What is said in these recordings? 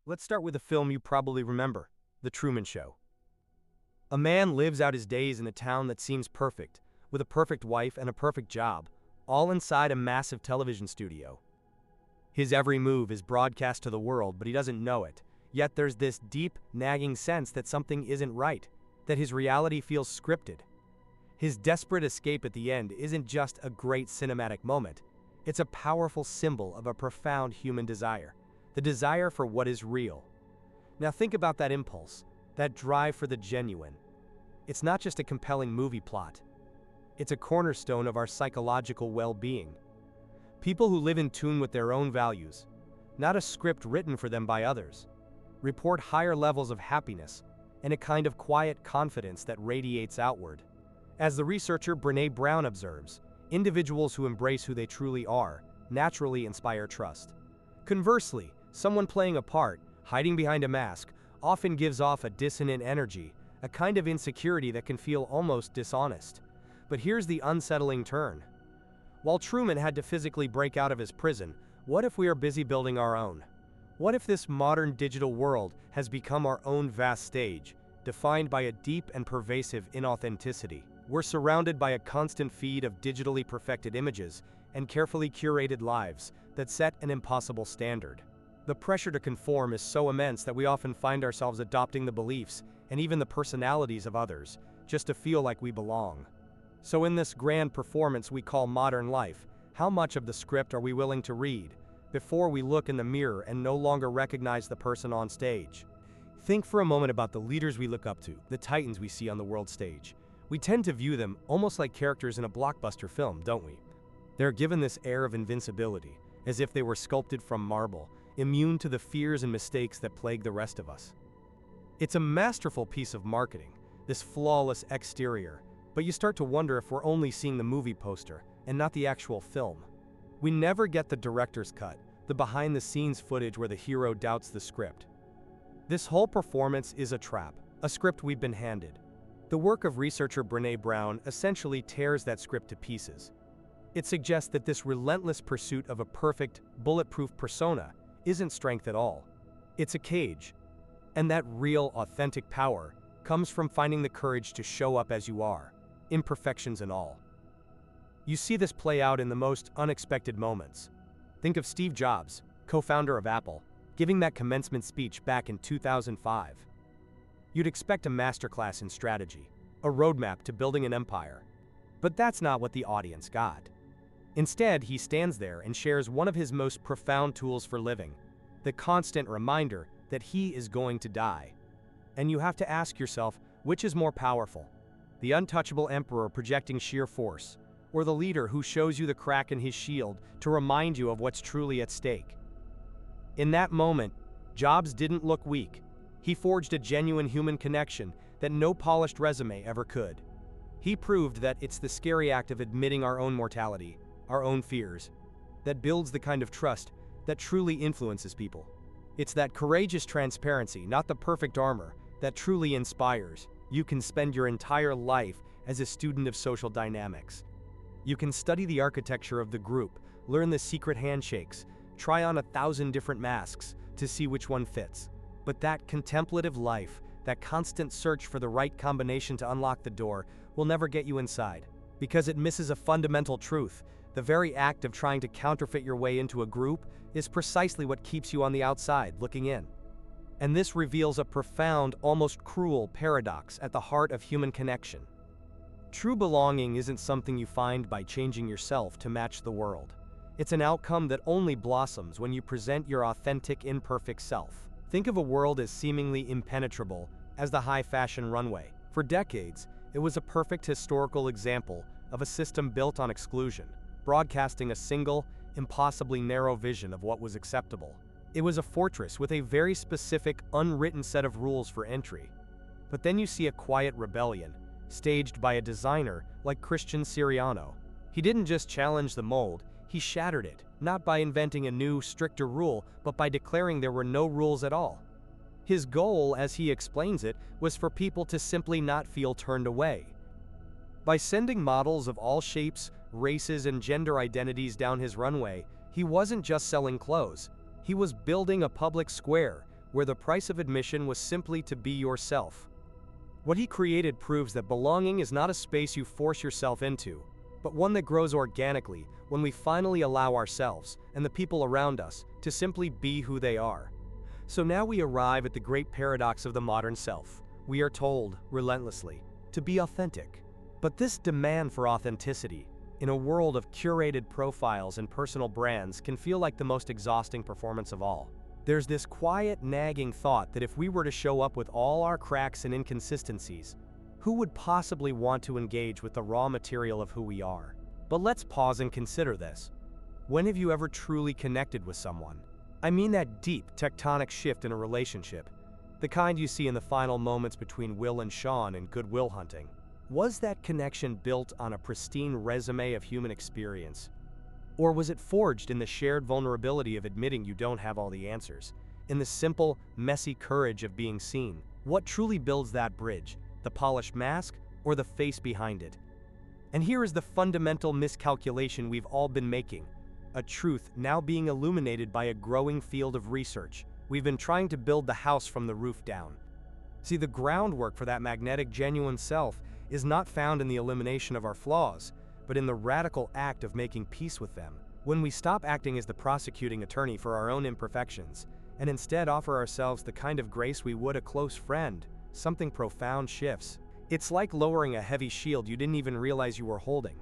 Let's start with a film you probably remember, The Truman Show. A man lives out his days in a town that seems perfect, with a perfect wife and a perfect job, all inside a massive television studio. His every move is broadcast to the world, but he doesn't know it. Yet there's this deep, nagging sense that something isn't right, that his reality feels scripted. His desperate escape at the end isn't just a great cinematic moment. It's a powerful symbol of a profound human desire, the desire for what is real. Now think about that impulse, that drive for the genuine. It's not just a compelling movie plot. It's a cornerstone of our psychological well-being. People who live in tune with their own values, not a script written for them by others, report higher levels of happiness and a kind of quiet confidence that radiates outward. As the researcher Brené Brown observes, individuals who embrace who they truly are naturally inspire trust. Conversely, someone playing a part, hiding behind a mask, often gives off a dissonant energy, a kind of insecurity that can feel almost dishonest. But here's the unsettling turn. While Truman had to physically break out of his prison, what if we are busy building our own? What if this modern digital world has become our own vast stage, defined by a deep and pervasive inauthenticity? We're surrounded by a constant feed of digitally perfected images and carefully curated lives that set an impossible standard. The pressure to conform is so immense that we often find ourselves adopting the beliefs and even the personalities of others, just to feel like we belong. So in this grand performance we call modern life, how much of the script are we willing to read before we look in the mirror and no longer recognize the person on stage? Think for a moment about the leaders we look up to, the titans we see on the world stage. We tend to view them almost like characters in a blockbuster film, don't we? They're given this air of invincibility, as if they were sculpted from marble, immune to the fears and mistakes that plague the rest of us. It's a masterful piece of marketing, this flawless exterior, but you start to wonder if we're only seeing the movie poster and not the actual film. We never get the director's cut, the behind-the-scenes footage where the hero doubts the script. This whole performance is a trap, a script we've been handed. The work of researcher Brené Brown essentially tears that script to pieces. It suggests that this relentless pursuit of a perfect, bulletproof persona isn't strength at all. It's a cage. And that real, authentic power comes from finding the courage to show up as you are, imperfections and all. You see this play out in the most unexpected moments. Think of Steve Jobs, co-founder of Apple, giving that commencement speech back in 2005. You'd expect a masterclass in strategy, a roadmap to building an empire. But that's not what the audience got. Instead, he stands there and shares one of his most profound tools for living, the constant reminder that he is going to die. And you have to ask yourself, which is more powerful? The untouchable emperor projecting sheer force, or the leader who shows you the crack in his shield to remind you of what's truly at stake? In that moment, Jobs didn't look weak. He forged a genuine human connection that no polished resume ever could. He proved that it's the scary act of admitting our own mortality, our own fears, that builds the kind of trust that truly influences people. It's that courageous transparency, not the perfect armor, that truly inspires. You can spend your entire life as a student of social dynamics. You can study the architecture of the group, learn the secret handshakes, try on 1,000 different masks to see which one fits. But that contemplative life, that constant search for the right combination to unlock the door, will never get you inside. Because it misses a fundamental truth. The very act of trying to counterfeit your way into a group is precisely what keeps you on the outside, looking in. And this reveals a profound, almost cruel paradox at the heart of human connection. True belonging isn't something you find by changing yourself to match the world. It's an outcome that only blossoms when you present your authentic, imperfect self. Think of a world as seemingly impenetrable as the high-fashion runway. For decades, it was a perfect historical example of a system built on exclusion, broadcasting a single, impossibly narrow vision of what was acceptable. It was a fortress with a very specific, unwritten set of rules for entry. But then you see a quiet rebellion, staged by a designer like Christian Siriano. He didn't just challenge the mold, he shattered it, not by inventing a new, stricter rule, but by declaring there were no rules at all. His goal, as he explains it, was for people to simply not feel turned away. By sending models of all shapes, races, and gender identities down his runway, he wasn't just selling clothes. He was building a public square where the price of admission was simply to be yourself. What he created proves that belonging is not a space you force yourself into, but one that grows organically when we finally allow ourselves and the people around us to simply be who they are. So now we arrive at the great paradox of the modern self. We are told, relentlessly, to be authentic. But this demand for authenticity, in a world of curated profiles and personal brands, can feel like the most exhausting performance of all. There's this quiet, nagging thought that if we were to show up with all our cracks and inconsistencies, who would possibly want to engage with the raw material of who we are? But let's pause and consider this. When have you ever truly connected with someone? I mean that deep, tectonic shift in a relationship, the kind you see in the final moments between Will and Sean in Good Will Hunting. Was that connection built on a pristine resume of human experience? Or was it forged in the shared vulnerability of admitting you don't have all the answers, in the simple, messy courage of being seen? What truly builds that bridge, the polished mask or the face behind it? And here is the fundamental miscalculation we've all been making, a truth now being illuminated by a growing field of research. We've been trying to build the house from the roof down. See, the groundwork for that magnetic, genuine self is not found in the elimination of our flaws, but in the radical act of making peace with them. When we stop acting as the prosecuting attorney for our own imperfections, and instead offer ourselves the kind of grace we would a close friend, something profound shifts. It's like lowering a heavy shield you didn't even realize you were holding.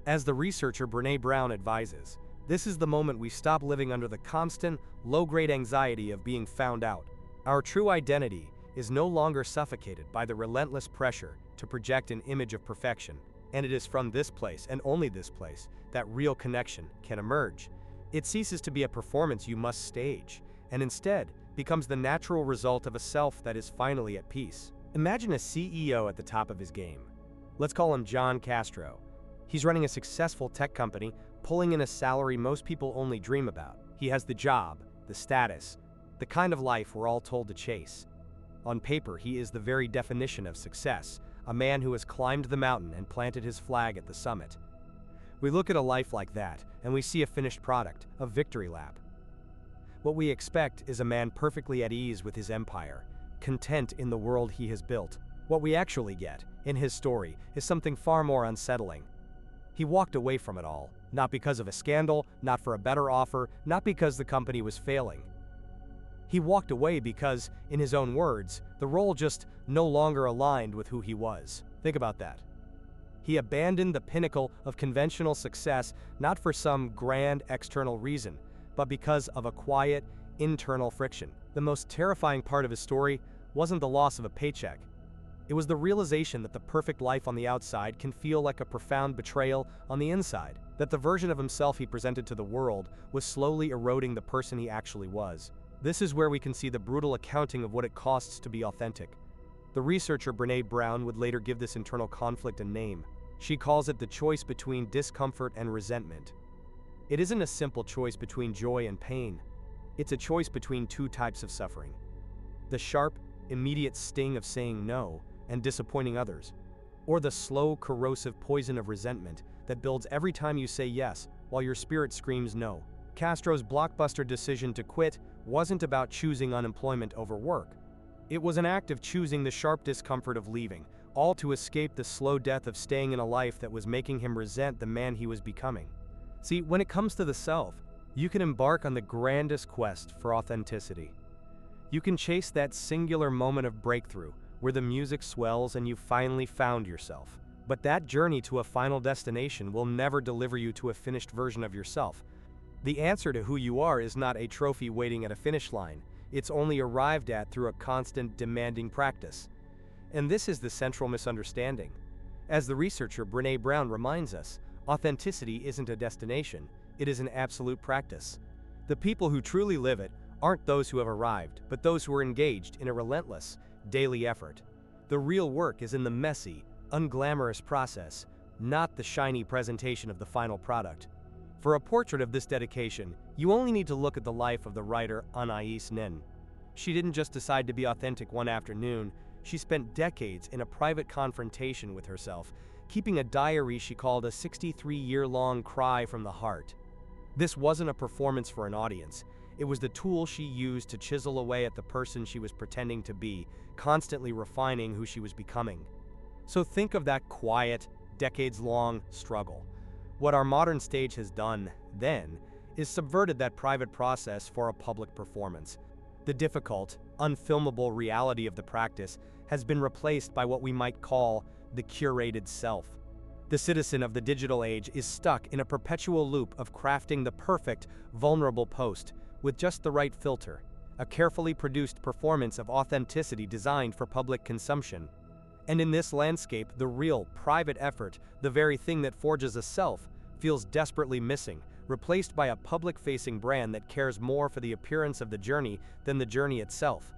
As the researcher Brené Brown advises, this is the moment we stop living under the constant, low-grade anxiety of being found out. Our true identity is no longer suffocated by the relentless pressure to project an image of perfection, and it is from this place, and only this place, that real connection can emerge. It ceases to be a performance you must stage, and instead becomes the natural result of a self that is finally at peace. Imagine a CEO at the top of his game. Let's call him John Castro. He's running a successful tech company, pulling in a salary most people only dream about. He has the job, the status, the kind of life we're all told to chase. On paper, he is the very definition of success, a man who has climbed the mountain and planted his flag at the summit. We look at a life like that, and we see a finished product, a victory lap. What we expect is a man perfectly at ease with his empire, content in the world he has built. What we actually get, in his story, is something far more unsettling. He walked away from it all, not because of a scandal, not for a better offer, not because the company was failing. He walked away because, in his own words, the role just no longer aligned with who he was. Think about that. He abandoned the pinnacle of conventional success not for some grand external reason, but because of a quiet, internal friction. The most terrifying part of his story wasn't the loss of a paycheck. It was the realization that the perfect life on the outside can feel like a profound betrayal on the inside, that the version of himself he presented to the world was slowly eroding the person he actually was. This is where we can see the brutal accounting of what it costs to be authentic. The researcher Brené Brown would later give this internal conflict a name. She calls it the choice between discomfort and resentment. It isn't a simple choice between joy and pain. It's a choice between two types of suffering: the sharp, immediate sting of saying no and disappointing others, or the slow, corrosive poison of resentment that builds every time you say yes while your spirit screams no. Castro's blockbuster decision to quit wasn't about choosing unemployment over work. It was an act of choosing the sharp discomfort of leaving, all to escape the slow death of staying in a life that was making him resent the man he was becoming. See, when it comes to the self, you can embark on the grandest quest for authenticity. You can chase that singular moment of breakthrough where the music swells and you've finally found yourself. But that journey to a final destination will never deliver you to a finished version of yourself. The answer to who you are is not a trophy waiting at a finish line. It's only arrived at through a constant, demanding practice. And this is the central misunderstanding. As the researcher Brené Brown reminds us, authenticity isn't a destination, it is an absolute practice. The people who truly live it aren't those who have arrived, but those who are engaged in a relentless, daily effort. The real work is in the messy, unglamorous process, not the shiny presentation of the final product. For a portrait of this dedication, you only need to look at the life of the writer Anais Nin. She didn't just decide to be authentic one afternoon, she spent decades in a private confrontation with herself, keeping a diary she called a 63-year-long cry from the heart. This wasn't a performance for an audience. It was the tool she used to chisel away at the person she was pretending to be, constantly refining who she was becoming. So think of that quiet, decades-long struggle. What our modern stage has done, then, is subverted that private process for a public performance. The difficult, unfilmable reality of the practice has been replaced by what we might call the curated self. The citizen of the digital age is stuck in a perpetual loop of crafting the perfect, vulnerable post with just the right filter, a carefully produced performance of authenticity designed for public consumption. And in this landscape, the real, private effort, the very thing that forges a self, feels desperately missing, replaced by a public-facing brand that cares more for the appearance of the journey than the journey itself.